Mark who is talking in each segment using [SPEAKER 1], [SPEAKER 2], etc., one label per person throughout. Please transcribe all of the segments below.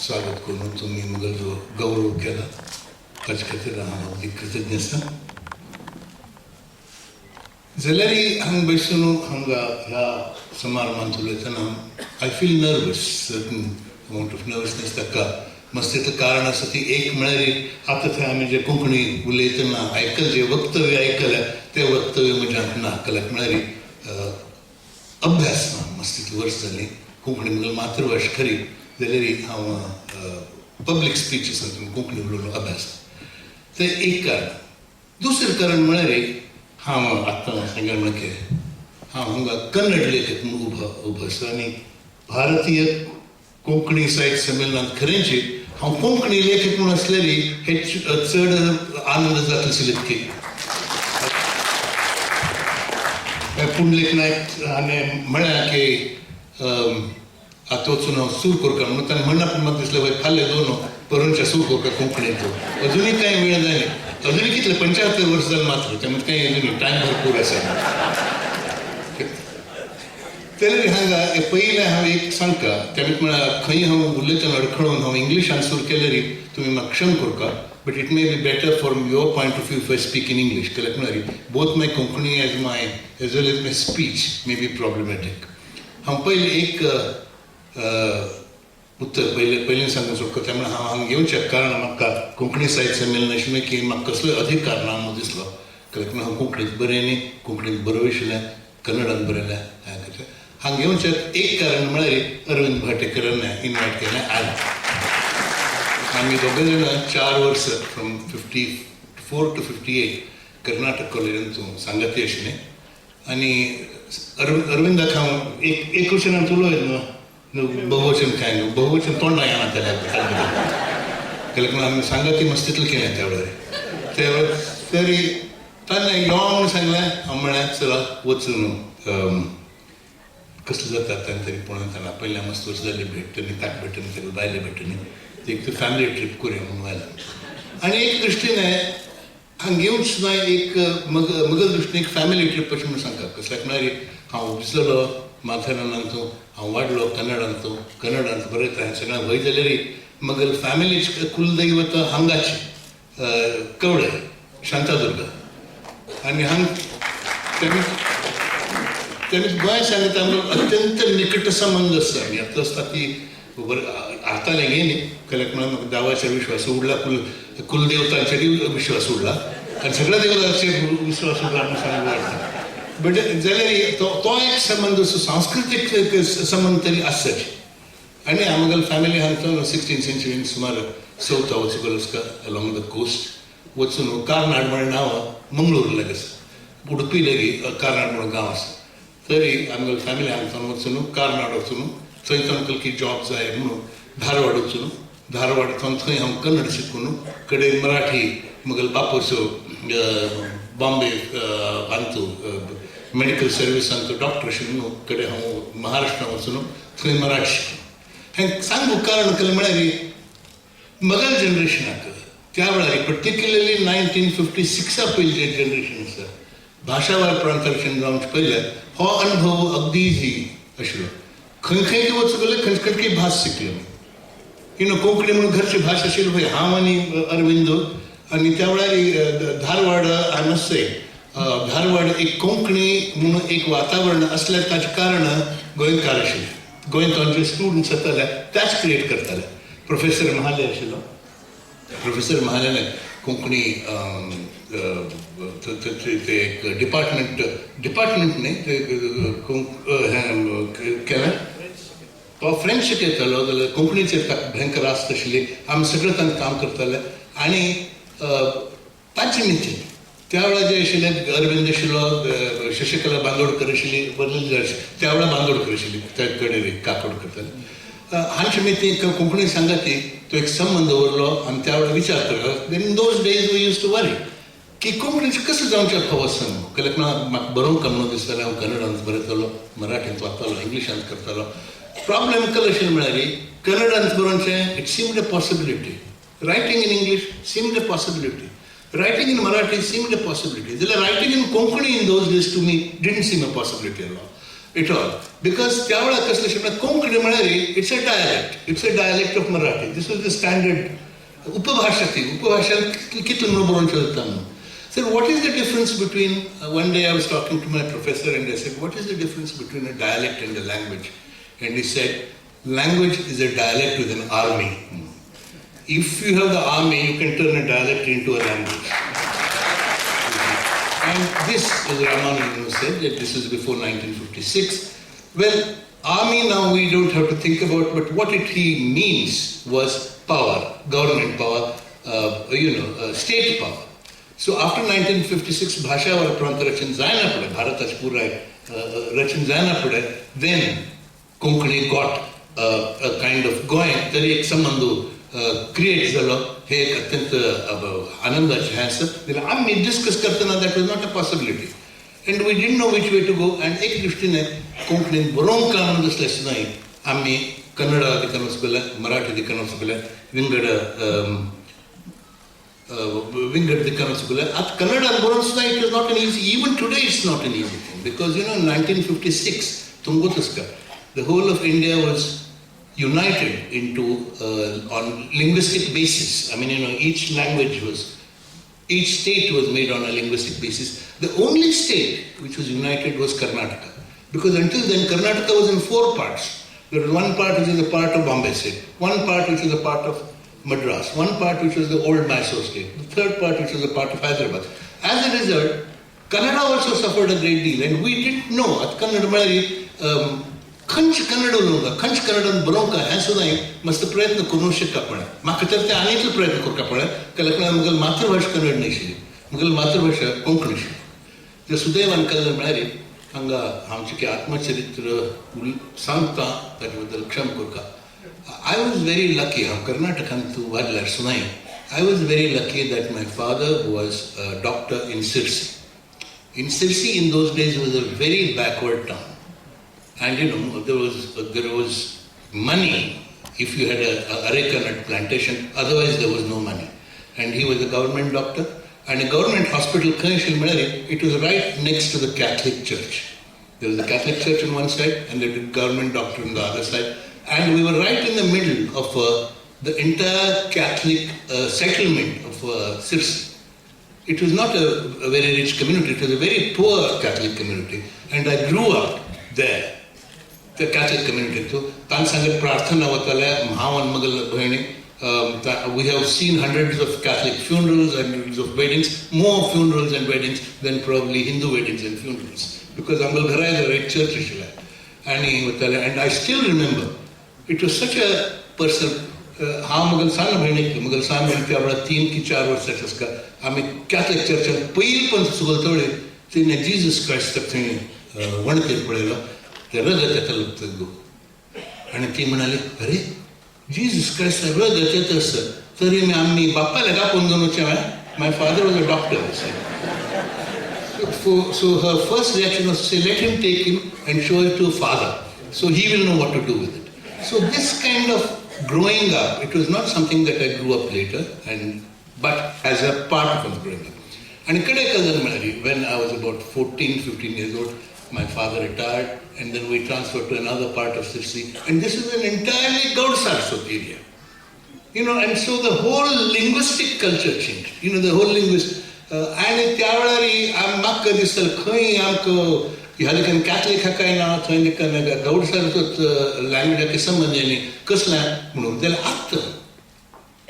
[SPEAKER 1] स्वागत करून तुम्ही मुगल जो गौरव केला ताचे खातीर हांव अगदी कृतज्ञ आसा. जाल्यारय हांगा बसून हांगा ह्या समारंभांत उलयतना I feel nervous, certain amount of nervousness ताका मस्तेचं कारण आसा ती एक म्हळ्यार आतां थंय आमी जे कोंकणी उलयतना आयकल जे वक्तव्य आयकल्या ते वक्तव्य म्हज्या ना, कित्याक म्हळ्यार अभ्यास ना. मस्तीत वर्स जालीं कोंकणी म्हळ्यार मातृभास खरी जाल्यारय हांव पब्लीक स्पीचीसांतून कोंकणी उलोवलो अभ्यास. तें एक कारण. दुसरें कारण म्हळ्यार हांव आत्तां सांगलें म्हणके हांव हांगा कन्नड लेखक म्हणून उबो आसा आनी भारतीय कोंकणी साहित्य संमेलनांत खरेंच हांव कोंकणी लेखक म्हणून आसलेली हे चड आनंद जाता आशिल्ले. पुंडलीक नायक हाणें म्हळ्ळें की आतां वचून हांव सूर कोरकार म्हणून ताणें म्हणना पूण म्हाका दिसलें बाय फाल्यां दोन परोनच्या सूर कोरकार कोंकणींत अजुनूय कांय वेळ जाय अजुनूय कितले 75 वर्स जालें मात्र त्यामुळे कांय अजुनूय टायम भरपूर आसा. तरी हांगा पयलें हांव एक सांगता तें म्हळ्यार खंय हांव उलयतना अडखळून हांव इंग्लिशान सूर केल्यारय तुमी म्हाका क्षम कोरता, but it may be better from your point of view if I speak in English, कित्याक म्हळ्यार both my Konkani as well as my speech may be problematic. हांव पयलें एक उत्तर पयलें सांगून सोडटा तें म्हळ्यार हांव हांगा येवचें कारण म्हाका कोंकणी साहित्य संमेलन आशिल्लें की म्हाका कसलोय अधिकार ना म्हणून दिसलो, कित्याक हांव कोंकणींत बरयलें, कोंकणींत बरोवशिल्लें, कन्नडांत बरयलें. हांगा येवचें एक कारण म्हळ्यार अरविंद भाटेकरान इन्वायट केलें आयलें. आमी दोगूय जाणां 4 वर्सां फ्रॉम 54 to 58 कर्नाटक कॉलेजांतून सांगाती आशिल्लें आनी अरविंदाक हांव एक क्वेश्चनांत उलयत न्हू बहुवचन काय न्हू बहुवचन तोंडां येना कित्याक आमी सांगाती मस्तींतलें केलें त्या वेळार तरी ताणें यो म्हूण सांगलें. हांव म्हळें चला वचून कसलें जाता ताणें तरी पळोवन ताणें पयल्या मस्त वर्स जाली भेटनी ताका भेटनी तेका बायले भेटनी एक तर फॅमिली ट्रीप करुया म्हणून आयलें. आनी एक दृश्टीन हांगा येवन सुद्दां एक म्हगे दृश्टीन एक फॅमिली ट्रीप अशें म्हणून सांगता. कसल्याक म्हळ्यार हांव विसरलो माथेरानांतू हांव वाडलो कन्नडांत बरयता हें सगळें वय जाल्यारय म्हगे फॅमिलीची कुलदैवत हांगाची कवळे शांतादुर्गा आनी हांगा तेमी गोंय सांगता अत्यंत निकट संबंध आसा आनी आतां आसता ती आतां हें न्ही कित्याक म्हळ्यार म्हाका देवाचेर विश्वास उरला, कुलदेवतांचेरय विश्वास उरला आनी सगळ्या देवतांचेर विश्वास उरला म्हणून सांगूंक वाटता. बट जाल्यार तो एक संबंद असो सांस्कृतीक संबंद तरी आसचे. आनी हांगा फॅमिली हांगा 16th century सुमार सावथ वचूंक आसता अलॉंग द कोस्ट वचून कार्नाड म्हणून नांव मंगळूर लागीं आसा, उडपी लागीं कार्नाड म्हणून गांव आसा. तरी आमगे फॅमिली हांगा वचून कार्नाड वचून थंय तांकां की जॉब जाय म्हणून धारवाड वचून धारवाडांतून थंय हांव कन्नड शिकून कडेन मराठी म्हगेलो बापूसो बॉम्बे हांतू मेडिकल सर्विसांतू डॉक्टर आशिल्लो कडेन हांव महाराष्ट्रांत वचून थंय मराठी शिकून हें सांगूंक कारण केलें म्हळ्यार म्हज्या जनरेशनाक त्या वेळार पर्टिक्युलरली 1956 पयलीं जे जनरेशन आसा भाशा प्रांतरक्षण जावचे पयले हो अनुभव अगदी इजी आशिल्लो. खंय खंय वचूंक गेले खंयची भास शिकलो. कोंकणी म्हणून घरची भास आशिल्ली पळय हांव आनी अरविंदो आनी त्या वेळार Dharwad I must say Dharwad एक कोंकणी म्हणून एक वातावरण असलें ताचें कारण गोंयकार आशिल्ले. गोंयांत जे स्टुडंट्स येताले त्याच क्रिएट करताले. प्रोफेसर महाले आशिल्लो. प्रोफेसर महाल्यान कोंकणी ते एक डिपार्टमेंट न्ही केलें. तो फ्रेंच शिकयतालो जाल्यार कोंकणीचेर ताका भयंकर आस्त आशिल्ली. आमी सगळे तांकां काम करताले आनी ताचे नितीन त्या वेळार जे आशिल्ले अरविंद आशिल्लो, शशिकला बांदोडकर आशिल्ली, त्या वेळार बांदोडकर आशिल्ली त्या कडेन काकोड करताले. हांचे मितीन कोंकणी सांगाती तो एक संबंद उरलो आनी त्या वेळार विचार करता in those days we used to worry की कोंकणीचें कसो जावचें फावो सांगू. कित्याक म्हाका बरोवंक म्हणून दिसतालें हांव कन्नडांत बरयतालो, मराठींत वाचतालो, इंग्लिशांत करतालो. प्रॉब्लेम कशें आशिल्लें म्हळ्यार कन्नडांत बरोवचें it seemed a possibility. Writing in English seemed a possibility. Writing in Marathi seemed a possibility. The writing in Konkani in those days to me didn't seem a possibility at all. at all. Because त्यावेळा कसले शब्द कोंकणी म्हळ्यार it's a dialect of Marathi. This was the standard उपभाषा कितले म्हणून बरोवंक शकता म्हणून. So what is the difference between, one day I was talking to my professor and I said, what is the difference between a dialect and a language? And he said, language is a dialect with an army. If you have the army, you can turn a dialect into a language. And this, as Ramanujan said, that this is before 1956. Well, army now we don't have to think about, but what it means was power, government power, state power. So after 1956, Bhasha or Pranta Rachan Zaina Pade, Bharata's Pura Rachan Zaina Pade, then Konkani got a kind of going, tari ek sambandu creates the law, he ek atyanta ananda chhansa, then I discuss kartana, that was not a possibility. And we didn't know which way to go, and ek drishtine Konkani boron kaanam dasle sunai, ammi Kannada dikano sabila, Marathi dikano sabila, Winged dikano sabila. At Kannada boron sunai, it was not an easy, even today it's not an easy thing, because in 1956, Tungotuska, the whole of India was united into on linguistic basis. I mean, each state was made on a linguistic basis. The only state which was united was Karnataka, because until then Karnataka was in 4 parts. There was one part which is a part of Bombay state, one part which is a part of Madras, one part which was the old Mysore state, the third part which was a part of Hyderabad. As a result, Kannada also suffered a great deal, and we didn't know at Kannada खंच Kannada उलोवंक खंच कन्नडान बरोवंक हें सुद्दां मस्त प्रयत्न करूंक शकता पळय म्हाका तर ते आनीक प्रयत्न करता पळय केल्या कारणान मुगेल मातृभाशा कन्नड न्हय मुगेल मातृभाशा कोंकणी ते सुदैवान केल्लें म्हळ्यार हांगा आमचें की आत्मचरित्र सांगता ताचे बद्दल क्षम करता आय वॉज व्हेरी लकी हांव कर्नाटकांत तूं वाडल्यार सुनाय I was very lucky that my father was a doctor in Sirsi in those days was a very backward town. And there was money if you had a areca nut plantation, otherwise there was no money. And he was a government doctor, and a government hospital, it was right next to the Catholic church. There was the Catholic church on one side, and the government doctor on the other side. And we were right in the middle of the entire Catholic settlement of Sirsi. It was not a very rich community, it was a very poor Catholic community. And I grew up there. The Catholic community too. Tansangat Prarthana Vatala, Mahavan Magal Bhayani. We have seen hundreds of Catholic funerals and hundreds of weddings, more funerals and weddings than probably Hindu weddings and funerals. Because Angal Ghara is a great church. And I still remember, it was such a person, Magal Sana Bhayani, Magal Sana Bhayani, 3 ki 4 वर्षाचे असका. आम्ही Catholic church पहिली पण सुगलतोडे तिने Jesus Christ तक तिने वणतेर पडलेलो. ते रगत येता गो आणि ती म्हणाली अरे जीसस क्राइस्ट रगत येता सर तरी मी आम्ही बाप्पाला कापून घेऊन my father was a doctor so her first reaction was to say let him take him and show it to father so he will know what to do with it. So this kind of growing up, it was not something that I grew up later but as a part of growing up. And when I was about 14-15 years old, my father retired, and then we transferred to another part of Sirsi, and this is an entirely Gaud Saraswat area. And so the whole linguistic culture changed. The whole and त्यावेळारी म्हाका दिसता खंय आमकां ह्या लेखान Catholic हाकाय ना थंय लेखान गौड सारस्वत लँग्वेजाचे संबंध आनी कसल्या म्हणून जाल्यार आत्तां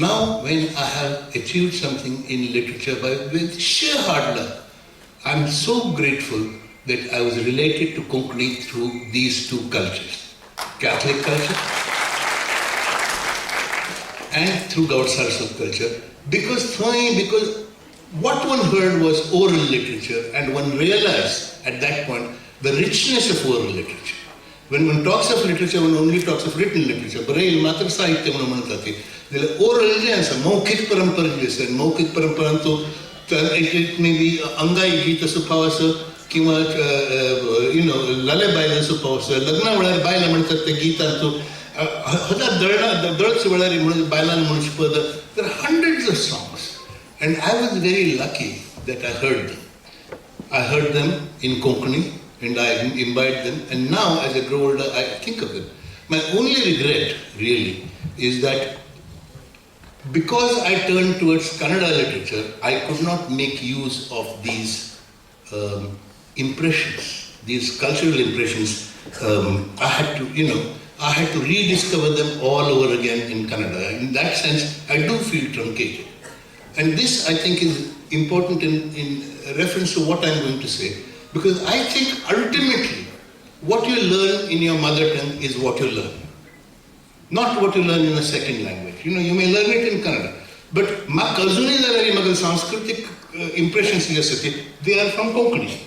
[SPEAKER 1] now when I have achieved something in literature with sheer hard luck, I am so grateful that I was related to Konkani through these 2 cultures, Catholic culture and through Gaud Saraswat culture, because what one heard was oral literature, and one realized at that point the richness of oral literature. When one talks of literature, one only talks of written literature. Barail Matra Sahitya म्हणतात ते oral जे आसा मौखिक परंपरा जी आसा मौखिक परंपरांचो it may be अंगाई गीत असो भाव असो किंवा लाले बायला असो भाव असो लग्ना वेळार बायला म्हणतात ते गितांचो दळच वेळार बायलान म्हणून पद there are hundreds of songs and I was very lucky that I heard them in Konkani and I imbibed them. And now, as I grow older, I think of them. My only regret, really, is that because I turned towards Kannada literature, I could not make use of these impressions, these cultural impressions. I had to rediscover them all over again in Kannada. In that sense, I do feel truncated. And this, I think, is important in reference to what I'm going to say, because I think ultimately what you learn in your mother tongue is what you learn, not what you learn in a second language. You may learn it in Kannada, but Sanskritic impressions they are from Konkani.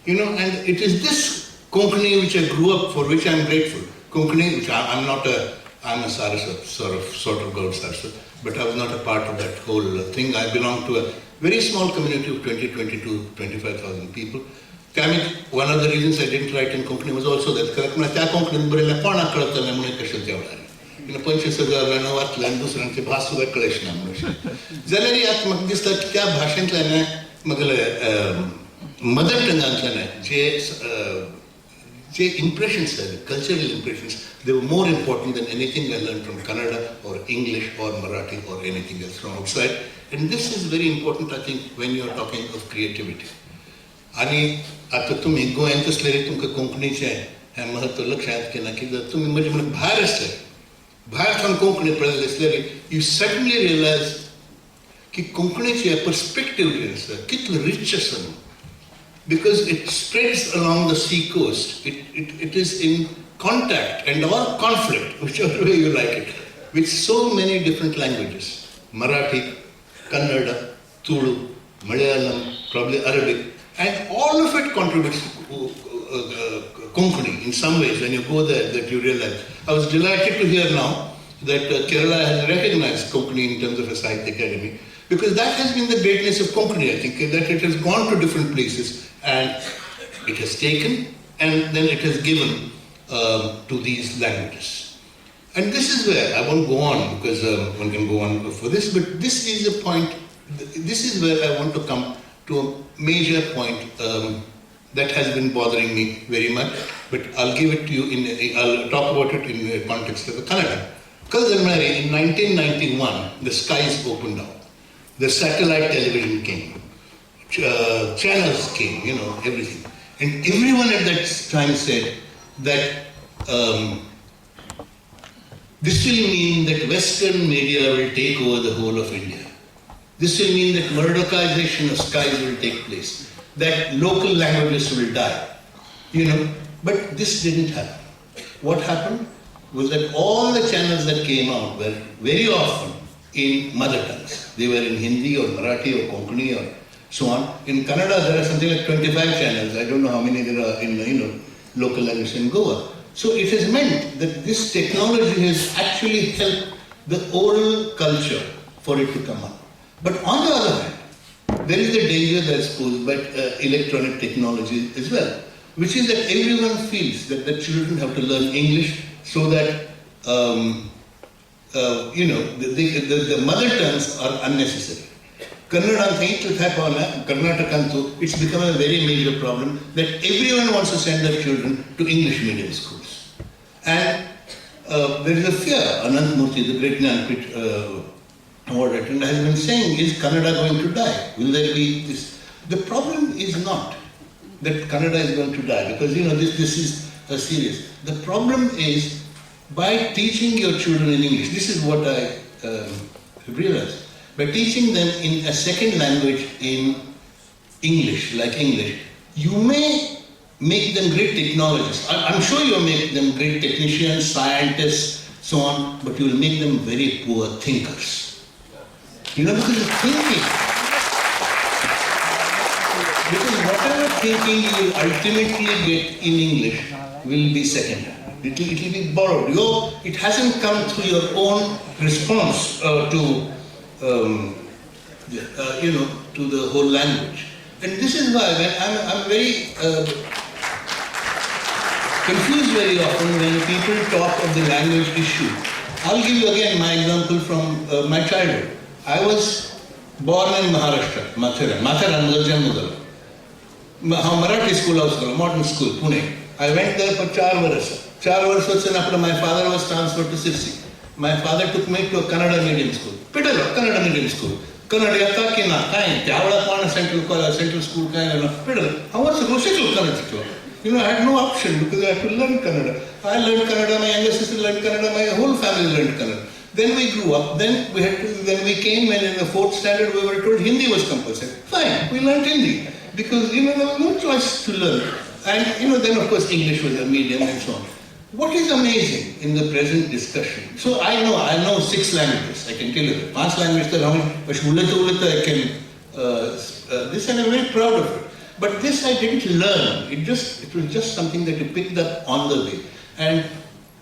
[SPEAKER 1] And it is this Konkani which I grew up, for which I'm grateful. Konkani, which I'm a Saraswat, sort of God Saraswat, but I was not a part of that whole thing. I belong to a very small community of 25,000 people. One of the reasons I didn't write in Konkani was also that mother tongue impressions, cultural impressions, they were more important than anything I learned from Kannada or English or Marathi or anything else from outside. And this is very important, I think, when you are talking of creativity. आणि आता तुम्ही गोंयांत असलेले तुमकां कोंकणीचे हें महत्व लक्षांत घेना की जर तुमी म्हणजे भायर आसले भायर सावन कोंकणी पळयले असलेली यू सडनली रियलायज की कोंकणीचे पर्स्पेक्टीव जे आसा कितलो रिच आसा न्हू. Because it spreads along the sea coast. It is in contact and or conflict, whichever way you like it, with so many different languages. Marathi, Kannada, Tulu, Malayalam, probably Arabic, and all of it contributes to Konkani in some ways. When you go there, that you realize. I was delighted to hear now that Kerala has recognized Konkani in terms of a Sahitya Academy, because that has been the greatness of Konkani, I think, that it has gone to different places and it has taken and then it has given to these languages. And this is where, I won't go on because one can go on for this, but this is the point, this is where I want to come to a major point that has been bothering me very much, but I'll give it to you, I'll talk about it in the context of the Kannada. Because in 1991, the skies opened up. The satellite television came, channels came, everything. And everyone at that time said that this will mean that Western media will take over the whole of India. This will mean that Murdokization of skies will take place, that local languages will die, But this didn't happen. What happened was that all the channels that came out were very often in mother tongues. They were in Hindi or Marathi or Konkani or so on. In Kannada, there are something like 25 channels. I don't know how many there are in local language in Goa. So it has meant that this technology has actually helped the oral culture for it to come up. But on the other hand, there is the danger that's posed by electronic technology as well, which is that everyone feels that the children have to learn English so that the mother tongues are unnecessary. It's become a very major problem that everyone wants to send their children to English medium schools. And there is a fear, Anant Murthy, the great Jnanpeeth Award winner, has been saying, is Kannada going to die? Will there be this? The problem is not that Kannada is going to die, because this is serious. The problem is, by teaching your children in English, this is what I realized, by teaching them in a second language in English, like English, you may make them great technologists. I'm sure you'll make them great technicians, scientists, so on, but you'll make them very poor thinkers. Because of thinking. Because whatever thinking you will ultimately get in English will be second. It will be borrowed. It hasn't come through your own response to the whole language. And this is why I'm very confused very often when people talk of the language issue. I'll give you again my example from my childhood. I was born in Maharashtra, Mathiran, Janmudala. हांव मराठी स्कुला वचलो, modern school, Pune. I went there for 4 वर्सां. 4 वर्सां वचून after my father was transferred to Sirsi. My father took me to a Kannada medium school. पिडलो Kannada medium school. Kannada येता की ना काय त्या वेळार कोण सेंट्रल स्कूल काय ना पिडलो. हांव वचलो शिकलो कन्नड शिकलो. I had no option because I had to learn Kannada. I learned Kannada, my younger sister learned Kannada, my whole family learned Kannada. Then we grew up, then we came and in the 4th standard we were told Hindi was compulsory. Fine, we learned Hindi because there was no choice to learn. And then of course English was a medium and so on. What is amazing in the present discussion, so I know 6 languages, I can tell you that. 5 languages, but I can, this and I'm very proud of it. But this I didn't learn, it was just something that you picked up on the way. And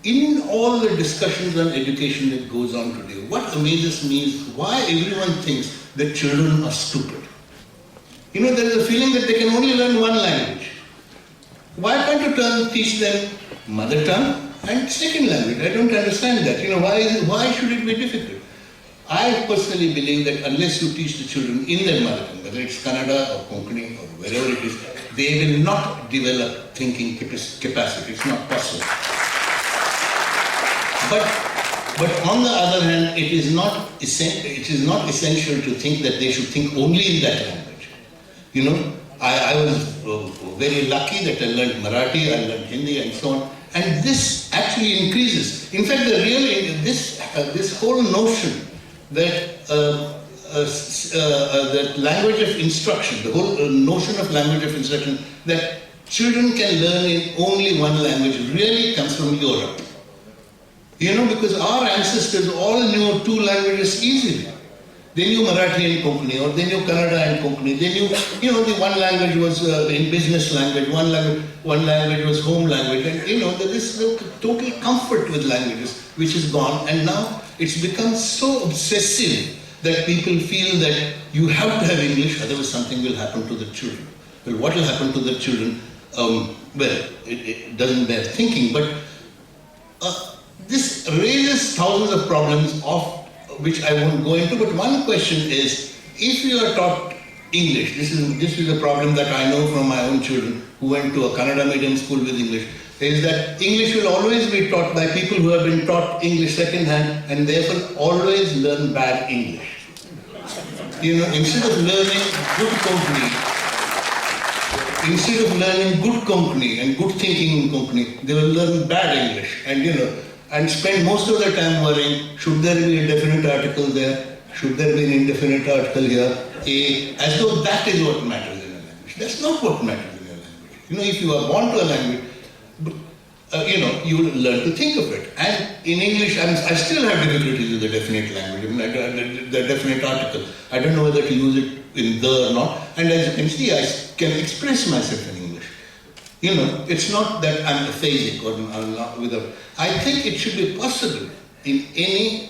[SPEAKER 1] in all the discussions on education that goes on today, what amazes me is why everyone thinks that children are stupid. There is a feeling that they can only learn one language. Why can't you teach them mother tongue and second language? I don't understand that. Why should it be difficult? I personally believe that unless you teach the children in their mother tongue, whether it's Kannada or Konkani or wherever it is, they will not develop thinking capacity. It's not possible. But on the other hand, it is not essential to think that they should think only in that language. I was very lucky that I learned Marathi, I learned Hindi and so on. And this actually increases. In fact, this whole notion that that language of instruction, the whole notion of language of instruction, that children can learn in only one language really comes from Europe. Because our ancestors all knew 2 languages easily. They knew Marathi and Konkani, or they knew Kannada and Konkani. They knew, the one language was in business language, one language was home language, and there is total comfort with languages, which is gone, and now it's become so obsessive that people feel that you have to have English, otherwise something will happen to the children. Well, what will happen to the children? It doesn't bear thinking, but this raises thousands of problems of which I won't go into, but one question is, if you are taught English, this is a problem that I know from my own children who went to a Kannada medium school with English, is that English will always be taught by people who have been taught English second hand and therefore always learn bad English. Instead of learning good Konkani and good thinking in Konkani, they will learn bad English and spend most of their time worrying, should there be a definite article there? Should there be an indefinite article here? As though that is what matters in a language. That's not what matters in a language. If you are born to a language, you will learn to think of it. And in English, I still have difficulties with the definite language, the definite article. I don't know whether to use it in the or not. And as you can see, I can express myself in English. It's not that I'm aphasic or I'm not without. I think it should be possible in any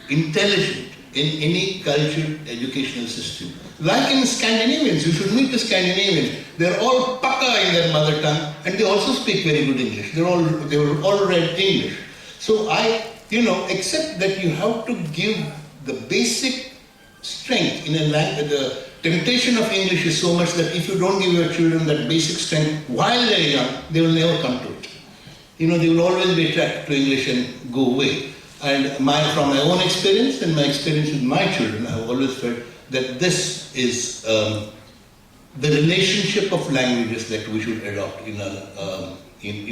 [SPEAKER 1] intelligent, in any cultured educational system. Like in Scandinavians, you should meet the Scandinavians. They're all paka in their mother tongue and they also speak very good English. They were all read English. So except that you have to give the basic strength in a language. The temptation of English is so much that if you don't give your children that basic strength while they're young, they will never come to it. They will always be attracted to English and go away. And from my own experience and my experience with my children, I have always felt that this is the relationship of languages that we should adopt in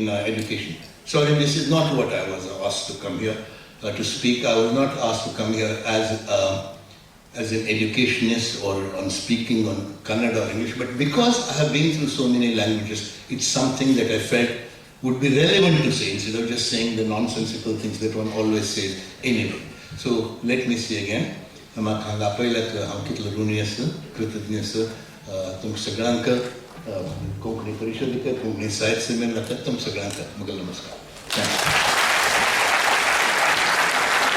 [SPEAKER 1] our education. Sorry, this is not what I was asked to come here to speak. I was not asked to come here as an educationist or on speaking on Kannada or English, but because I have been through so many languages, it's something that I felt would be relevant to say instead of just saying the nonsensical things that one always says anyway. So let me say again, हांव कितलो ऋणी आसा, कृतज्ञ आसा तुमकां सगळ्यांक कोंकणी परिशदेक, कोंकणी साहित्य संमेलनाक तुमकां सगळ्यांक म्हजो नमस्कार.